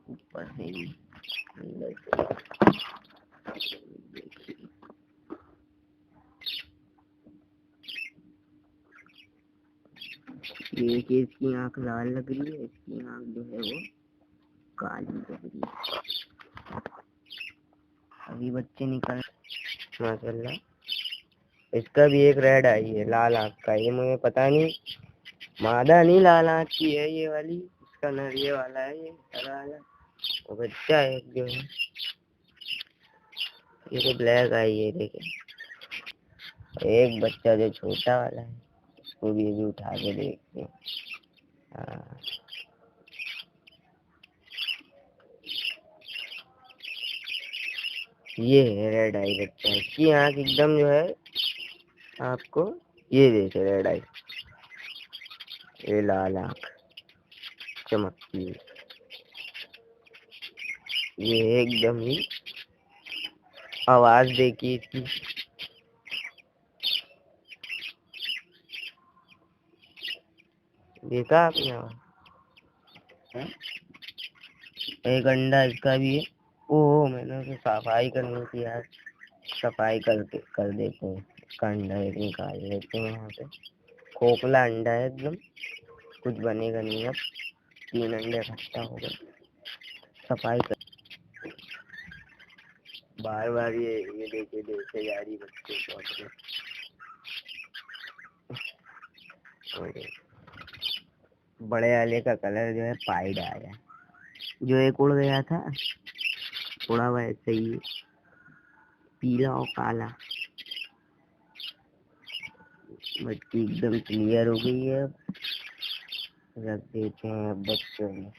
ऊपर से ही अंदर से। ये कि इसकी आँख लाल लग रही है, इसकी आँख जो है वो काली लग रही है। अभी बच्चे निकल माशाल्लाह। इसका भी एक रेड आई है लाल आँख का, ये मुझे पता नहीं, मादा नहीं लाल आँख की है ये वाली, इसका नर ये वाला है, ये हरा वाला वो बच्चा है जो है। ये तो ब्लैक आई है, देखे एक बच्चा जो छोटा वाला है, उसको भी अभी उठा के देखते हैं। हाँ ये है रेड आई बच्चा, इसकी आँख एकदम जो है आपको ये देखे रेड आई, ये लाल आँख चमकती है, ये एकदम ही आवाज देखी इसकी, देखा आपने आवाज। एक अंडा इसका भी है। ओह मैंने तो सफाई करनी थी यार, सफाई कर देते हैं। इसका अंडा एक निकाल लेते हैं यहाँ पे, खोखला अंडा है एकदम, कुछ बनेगा नहीं अब, 3 अंडे इकट्ठा हो गए। सफाई कर बार बार ये देखे जा रही बच्चे बड़े वाले का कलर जो है पाइड आया, जो एक उड़ गया था थोड़ा हुआ ऐसे ही पीला और काला। मटकी एकदम क्लियर हो गई है, रख देते हैं बच्चों में।